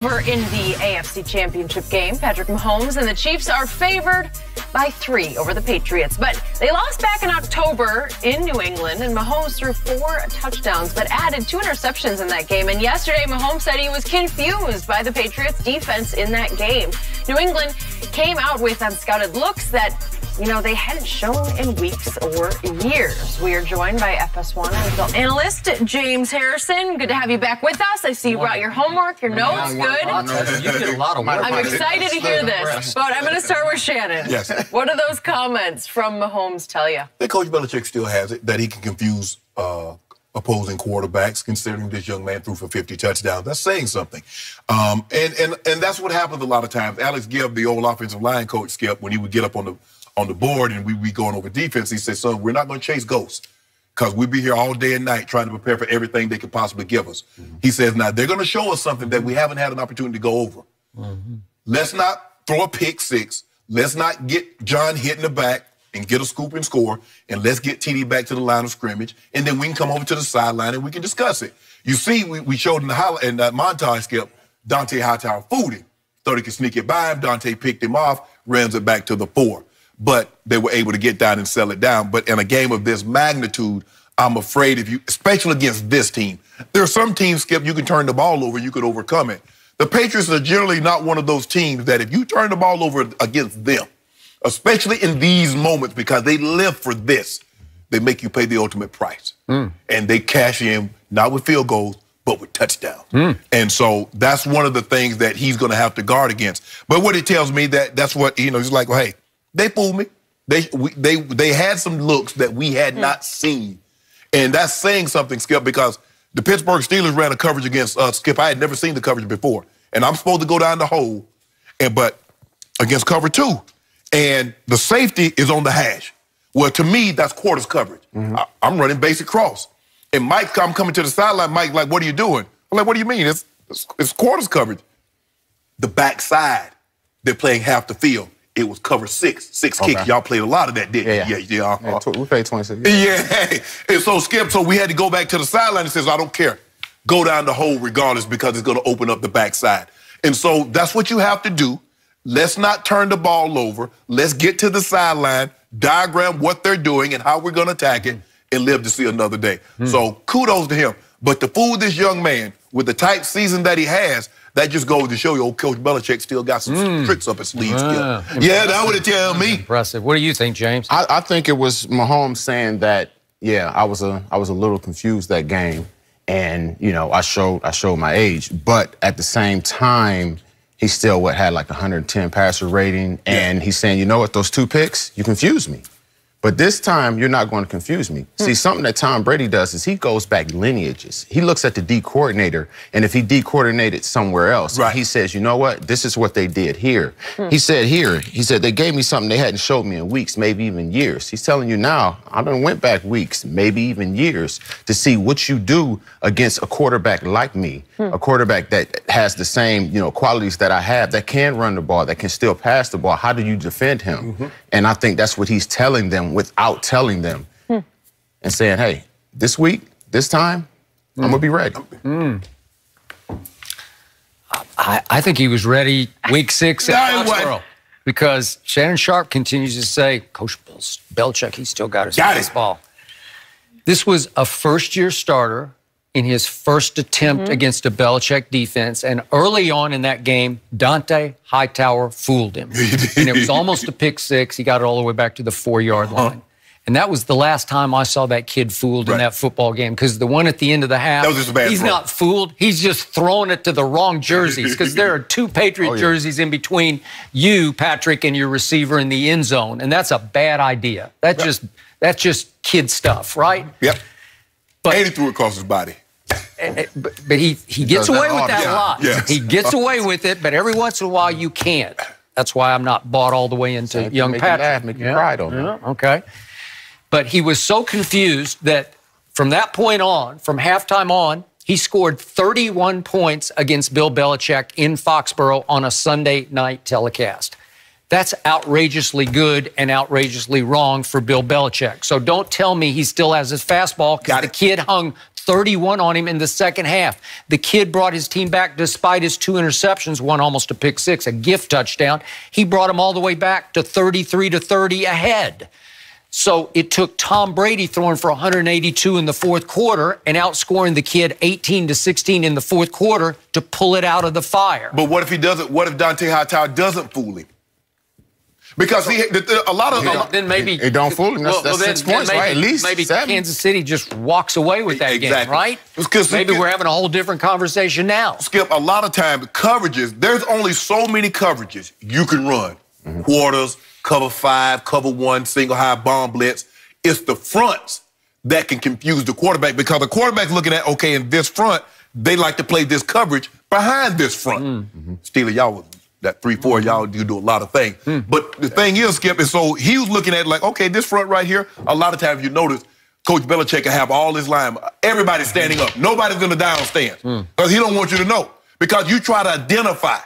We're in the AFC Championship game. Patrick Mahomes and the Chiefs are favored by 3 over the Patriots. But they lost back in October in New England, and Mahomes threw 4 touchdowns, but added 2 interceptions in that game. And yesterday, Mahomes said he was confused by the Patriots' defense in that game. New England came out with unscouted looks that, they hadn't shown in weeks or years. We are joined by FS1 NFL analyst James Harrison. Good to have you back with us. I see you brought your homework, your notes. Good. You did a lot of work. I'm excited to hear this, but I'm going to start with Shannon. Yes. What do those comments from Mahomes tell you? That Coach Belichick still has it, that he can confuse opposing quarterbacks, considering this young man threw for 50 touchdowns. That's saying something. And that's what happens a lot of times. Alex Gibb, the old offensive line coach, Skip, when he would get up on the board and we going over defense, he said, son, we're not going to chase ghosts because we'll be here all day and night trying to prepare for everything they could possibly give us. Mm-hmm. He says, now, they're going to show us something that we haven't had an opportunity to go over. Mm-hmm. Let's not throw a pick six. Let's not get John hit in the back and get a scoop and score, and let's get TD back to the line of scrimmage, and then we can come over to the sideline and we can discuss it. You see, we showed in that montage, Skip, Dante Hightower fooled him. Thought he could sneak it by him. Dante picked him off, rams it back to the 4. But they were able to get down and sell it down. But in a game of this magnitude, I'm afraid especially against this team, there are some teams, Skip, you can turn the ball over, you could overcome it. The Patriots are generally not one of those teams that if you turn the ball over against them, especially in these moments because they live for this, they make you pay the ultimate price. And they cash in, not with field goals, but with touchdowns. And so that's one of the things that he's going to have to guard against. But what it tells me that's what, he's like, well, hey, they fooled me. They had some looks that we had not seen. And that's saying something, Skip, because the Pittsburgh Steelers ran a coverage against us. Skip, I had never seen the coverage before. And I'm supposed to go down the hole, but against cover 2. And the safety is on the hash. Well, to me, that's quarters coverage. I'm running basic cross. And Mike, I'm coming to the sideline. Mike, like, what are you doing? I'm like, what do you mean? It's quarters coverage. The backside, they're playing half the field. It was cover 6 kicks. Y'all played a lot of that, didn't you? Yeah. We played 26. Yeah. And so, Skip, we had to go back to the sideline and says, I don't care. Go down the hole regardless because it's going to open up the backside. And so that's what you have to do. Let's not turn the ball over. Let's get to the sideline, diagram what they're doing and how we're going to attack it, and live to see another day. So kudos to him. But to fool this young man with the type season that he has, that just goes to show you old Coach Belichick still got some tricks up his sleeves. Yeah, that would tell me. Impressive. What do you think, James? I think it was Mahomes saying that, I was a little confused that game. And, I showed my age. But at the same time, he still had like 110 passer rating. And he's saying, you know what, those 2 picks, you confused me. But this time, you're not going to confuse me. See, something that Tom Brady does is he goes back lineages. He looks at the D coordinator, and if he de-coordinated somewhere else, he says, you know what, this is what they did here. He said, they gave me something they hadn't showed me in weeks, maybe even years. He's telling you now, I done went back weeks, maybe even years, to see what you do against a quarterback like me, a quarterback that has the same, qualities that I have, that can run the ball, that can still pass the ball. How do you defend him? And I think that's what he's telling them without telling them and saying, hey, this week, this time, I'm going to be ready. I think he was ready week 6 at Foxborough because Shannon Sharp continues to say, Coach Belichick, he's still got his baseball. This was a first-year starter in his first attempt against a Belichick defense, and early on in that game, Dante Hightower fooled him. And it was almost a pick 6. He got it all the way back to the 4-yard line. And that was the last time I saw that kid fooled in that football game, because the one at the end of the half, he's not fooled. He's just throwing it to the wrong jerseys, because there are 2 Patriot jerseys in between you, Patrick, and your receiver in the end zone, and that's a bad idea. That's just kid stuff, right? Yep. And he threw it across his body. But he gets away with that a lot. Yes. He gets away with it, but every once in a while you can't. That's why I'm not bought all the way into young Patrick. Make you cry, don't you? Okay. But he was so confused that from that point on, from halftime on, he scored 31 points against Bill Belichick in Foxborough on a Sunday night telecast. That's outrageously good and outrageously wrong for Bill Belichick. So don't tell me he still has his fastball, because the kid hung 31 on him in the second half. The kid brought his team back despite his 2 interceptions, one almost a pick six, a gift touchdown. He brought him all the way back to 33-30 ahead. So it took Tom Brady throwing for 182 in the fourth quarter and outscoring the kid 18-16 in the fourth quarter to pull it out of the fire. But what if he doesn't? What if Dante Hightower doesn't fool him? Because a lot of then maybe it don't fool him. That's 6 points, maybe, right? At least maybe 7. Kansas City just walks away with that game, right? Maybe we're having a whole different conversation now. Skip, a lot of times coverages. There's only so many coverages you can run. Quarters, cover 5, cover 1, single high bomb blitz. It's the fronts that can confuse the quarterback because the quarterback's looking at, okay, in this front, they like to play this coverage behind this front. Steeler, y'all, that 3-4, y'all do a lot of things. But the thing is, Skip, is so he was looking at like, okay, this front right here, a lot of times you notice Coach Belichick can have all his line, everybody standing up. Nobody's in the down stance because he don't want you to know because you try to identify.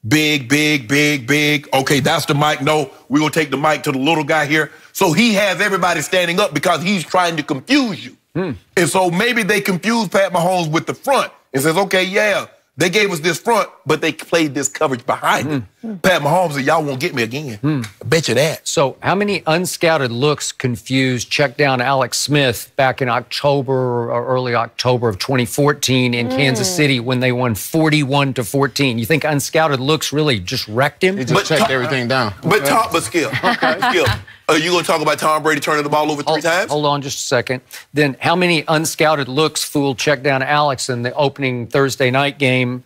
Big, big, big, big. Okay, that's the mic. No, we're going to take the mic to the little guy here. So he has everybody standing up because he's trying to confuse you. And so maybe they confuse Pat Mahomes with the front and says, okay, yeah, they gave us this front, but they played this coverage behind it. Pat Mahomes said, y'all won't get me again. I bet you that. So how many unscouted looks confused check down Alex Smith back in October or early October of 2014 in Kansas City when they won 41-14? You think unscouted looks really just wrecked him? He just checked everything down. But Skip, Skip, are you going to talk about Tom Brady turning the ball over 3 times? Hold on just a second. Then how many unscouted looks fooled check down Alex in the opening Thursday night game?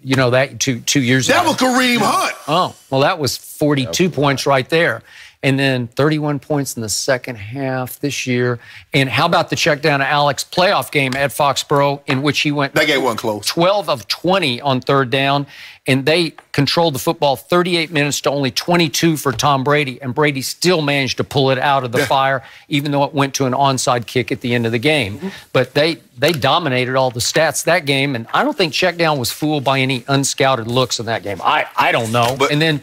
You know, that two years ago. That was Kareem Hunt. Oh, well, that was 42 points right there. And then 31 points in the second half this year. And how about the check down to Alex playoff game at Foxborough in which he went that game wasn't close. 12 of 20 on third down. And they controlled the football 38 minutes to only 22 for Tom Brady. And Brady still managed to pull it out of the fire, even though it went to an onside kick at the end of the game. But they dominated all the stats that game. And I don't think check down was fooled by any unscouted looks in that game. I don't know. And then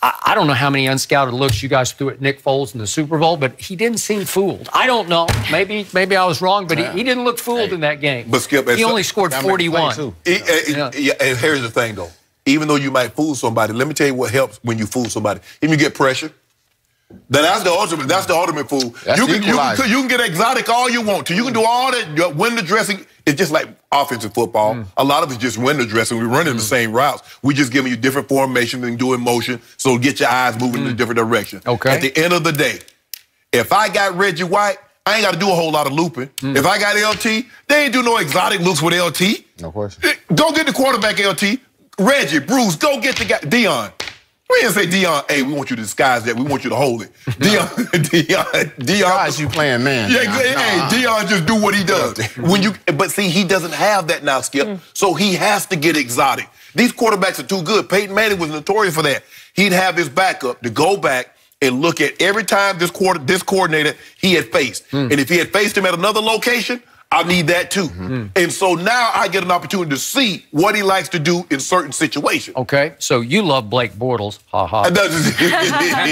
I don't know how many unscouted looks you guys threw at Nick Foles in the Super Bowl, but he didn't seem fooled. I don't know. Maybe I was wrong, but he didn't look fooled in that game. But Skip, he only scored 41. And here's the thing, though. Even though you might fool somebody, let me tell you what helps when you fool somebody. If you get pressure, that's the ultimate. That's the ultimate fool. You can get exotic all you want to. You can do all that window dressing. It's just like offensive football. A lot of it's just window dressing. We run in the same routes. We just giving you different formations and doing motion, so get your eyes moving in a different direction. Okay. At the end of the day, if I got Reggie White, I ain't got to do a whole lot of looping. If I got LT, they ain't do no exotic looks with LT. No question. Go get the quarterback LT. Reggie, Bruce, go get the guy. Dion. We didn't say, Dion, hey, we want you to disguise that. We want you to hold it. Dion. Guys, you playing man. Yeah, hey, Dion just do what he does. But see, he doesn't have that now, Skip. So he has to get exotic. These quarterbacks are too good. Peyton Manning was notorious for that. He'd have his backup to go back and look at every time this coordinator he had faced. And if he had faced him at another location, I need that too. And so now I get an opportunity to see what he likes to do in certain situations. Okay, so you love Blake Bortles. Ha ha.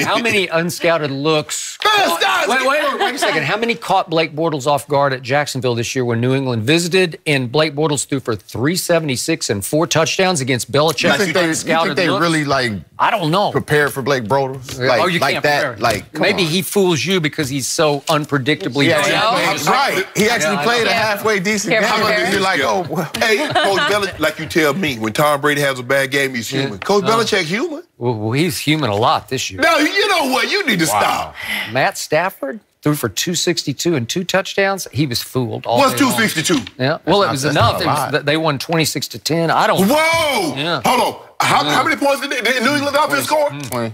How many unscouted looks? Wait a second. How many caught Blake Bortles off guard at Jacksonville this year when New England visited and Blake Bortles threw for 376 and 4 touchdowns against Belichick? You think they really I don't know. Prepared for Blake Bortles? Like, you can't that? Prepare. Like maybe he fools you because he's so unpredictably right. He actually played a halfway decent game. You're like, oh, well. Hey, Coach Belichick, like you tell me, when Tom Brady has a bad game, he's human. Coach Belichick human? Well, he's human a lot this year. No, you know what? You need to stop. Matt Stafford threw for 262 and 2 touchdowns. He was fooled all What's day long. 262? Yeah. Well, it was enough. They won 26-10. I don't. Whoa! Yeah. Hold on. How many points did New England offense score? 20.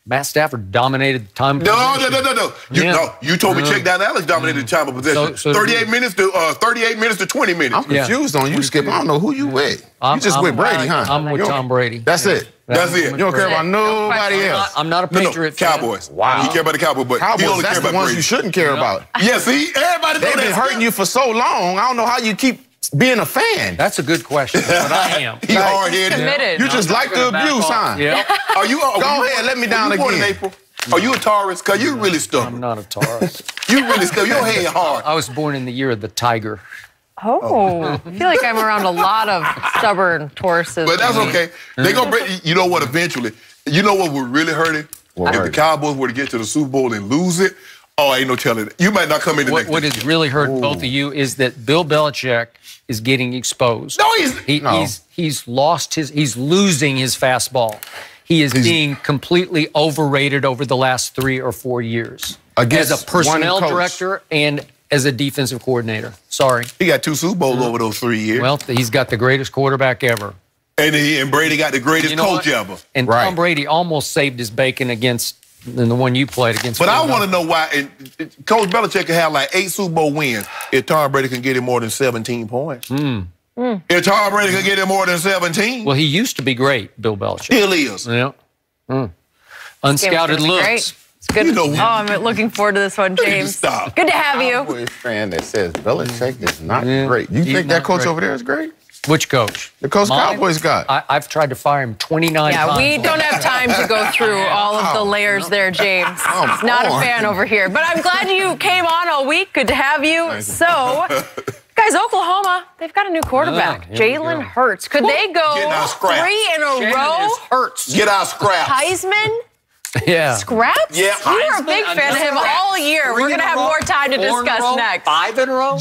Matt Stafford dominated the time. No. You told me check down Alex dominated the time of possession. 38 minutes to 20 minutes. I'm confused on you, Skip. I don't know who you with. You just with Brady, huh? I'm with Tom Brady. That's it. That's it. You don't care about nobody else. I'm not a Patriot fan. Cowboys. Wow. You care about the Cowboys, but he only that's care the about ones Brady. you shouldn't care about. Yeah, see? Everybody They've been hurting you for so long. I don't know how you keep being a fan. That's a good question, but I am. He hard-headed. Committed. You just like the abuse, huh? Yeah. Are you? Go ahead, let me down again. In April. Are you a Taurus? Because you're really stubborn. I'm not a Taurus. You really stubborn. Your head hard. I was born in the year of the tiger. Oh, I feel like I'm around a lot of stubborn Tauruses. But that's okay. They're going to bring, you know what, eventually, you know what would really hurt it? If the Cowboys were to get to the Super Bowl and lose it, oh, ain't no telling it. You might not come in the next What has really hurt both of you is that Bill Belichick is getting exposed. No, he's lost he's losing his fastball. He is being completely overrated over the last 3 or 4 years. As a personnel director and as a defensive coordinator. Sorry. He got 2 Super Bowls over those 3 years. Well, he's got the greatest quarterback ever. And Brady got the greatest coach ever. And Tom Brady almost saved his bacon against the one you played against. But I want to know why Coach Belichick can have like 8 Super Bowl wins if Tom Brady can get him more than 17 points. If Tom Brady can get him more than 17. Well, he used to be great, Bill Belichick. Still is. Yeah. Unscouted looks. Great. It's good. You know, I'm looking forward to this one, James. Stop. Good to have you. Cowboys fan that says Belichick is not great. You think that coach over there is great? Which coach? The coach Cowboys got. I've tried to fire him 29 times. Yeah, we don't have time to go through all of the layers there, James. Not a fan over here. But I'm glad you came on all week. Good to have you. So, guys, Oklahoma, they've got a new quarterback, Jalen Hurts. Could they go 3 in a row? Hurts. Get our scraps. Heisman? Yeah. Scraps? Yeah. You were a big fan of him all year. We're going to have more time to discuss next. 5 in a row?